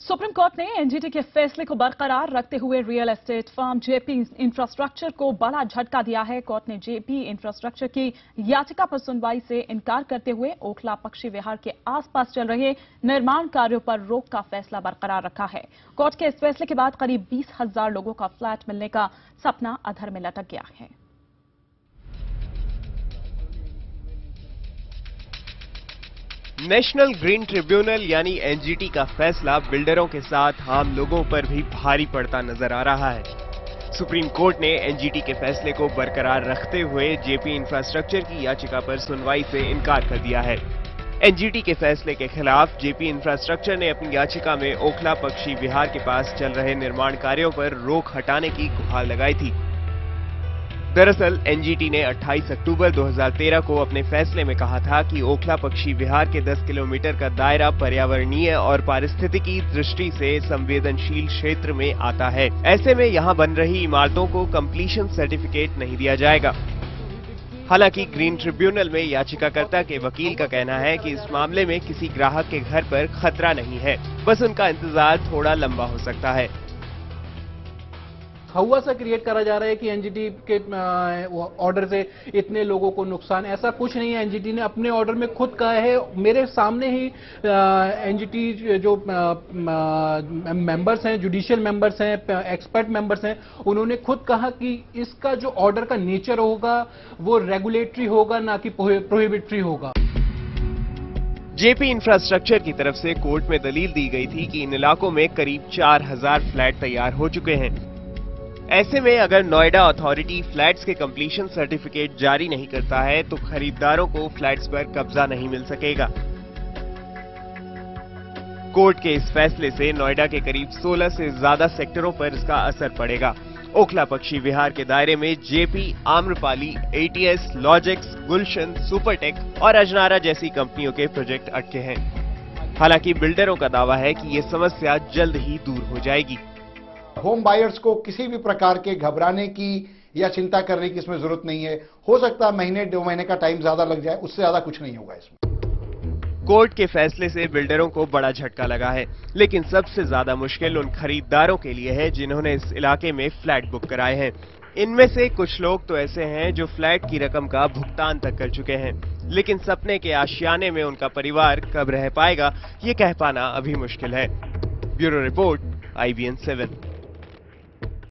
Supreme court ने NGT के फैसले को बरकरार रखते हुए real estate firm JP infrastructure को बड़ा झटका दिया है। कोर्ट ने जेपी इंफ्रास्ट्रक्चर की याचिका पर सुनवाई से इनकार करते हुए ओखला पक्षी विहार के आसपास चल रहे निर्माण कार्यों पर रोक का फैसला बरकरार रखा है। कोर्ट के इस फैसले के बाद करीब 20,000 लोगों का फ्लैट मिलने का सपना अधर में लटक गया है। नेशनल ग्रीन ट्रिब्यूनल यानी एनजीटी का फैसला बिल्डरों के साथ आम लोगों पर भी भारी पड़ता नजर आ रहा है। सुप्रीम कोर्ट ने एनजीटी के फैसले को बरकरार रखते हुए जेपी इंफ्रास्ट्रक्चर की याचिका पर सुनवाई से इनकार कर दिया है। एनजीटी के फैसले के खिलाफ जेपी इंफ्रास्ट्रक्चर ने अपनी याचिका में ओखला पक्षी विहार के पास चल रहे निर्माण कार्यों पर रोक हटाने की गुहार लगाई थी। दरअसल एनजीटी ने 28 अक्टूबर 2013 को अपने फैसले में कहा था कि ओखला पक्षी विहार के 10 किलोमीटर का दायरा पर्यावरणीय और पारिस्थितिकी दृष्टि से संवेदनशील क्षेत्र में आता है। ऐसे में यहां बन रही इमारतों को कंप्लीशन सर्टिफिकेट नहीं दिया जाएगा। हालांकि ग्रीन ट्रिब्यूनल में याचिकाकर्ता के वकील का कहना है कि इस मामले में किसी ग्राहक के घर पर खतरा नहीं है, बस उनका इंतजार थोड़ा लंबा हो सकता है। हवा सा क्रिएट करा जा रहा है कि एनजीटी के ऑर्डर से इतने लोगों को नुकसान, ऐसा कुछ नहीं है। एनजीटी ने अपने ऑर्डर में खुद कहा है, मेरे सामने ही एनजीटी जो मेंबर्स हैं, जुडिशियल मेंबर्स हैं, एक्सपर्ट मेंबर्स हैं, उन्होंने खुद कहा कि इसका जो ऑर्डर का नेचर होगा वो रेगुलेटरी होगा, ना कि प्रोहिबिटरी होगा। जेपी इंफ्रास्ट्रक्चर की तरफ से कोर्ट में दलील दी गई थी कि इन इलाकों में करीब 4,000 फ्लैट तैयार हो चुके हैं। ऐसे में अगर नोएडा अथॉरिटी फ्लैट्स के कंप्लीशन सर्टिफिकेट जारी नहीं करता है तो खरीदारों को फ्लैट्स पर कब्जा नहीं मिल सकेगा। कोर्ट के इस फैसले से नोएडा के करीब 16 से ज्यादा सेक्टरों पर इसका असर पड़ेगा। ओखला पक्षी विहार के दायरे में जेपी, आम्रपाली, एटीएस, लॉजिक्स, गुलशन, सुपरटेक और अजनारा जैसी कंपनियों के प्रोजेक्ट अटके हैं। हालांकि बिल्डरों का दावा है कि ये समस्या जल्द ही दूर हो जाएगी। होम बायर्स को किसी भी प्रकार के घबराने की या चिंता करने की इसमें जरूरत नहीं है। हो सकता है महीने 2 महीने का टाइम ज्यादा लग जाए, उससे ज्यादा कुछ नहीं होगा इसमें। कोर्ट के फैसले से बिल्डरों को बड़ा झटका लगा है, लेकिन सबसे ज्यादा मुश्किल उन खरीदारों के लिए है जिन्होंने इस इलाके में फ्लैट बुक कराए हैं। इनमें से कुछ लोग तो ऐसे हैं जो फ्लैट की रकम का भुगतान तक कर चुके हैं, लेकिन सपने के आशियाने में उनका परिवार कब रह पाएगा ये कह पाना अभी मुश्किल है। Bureau report, IBN 7।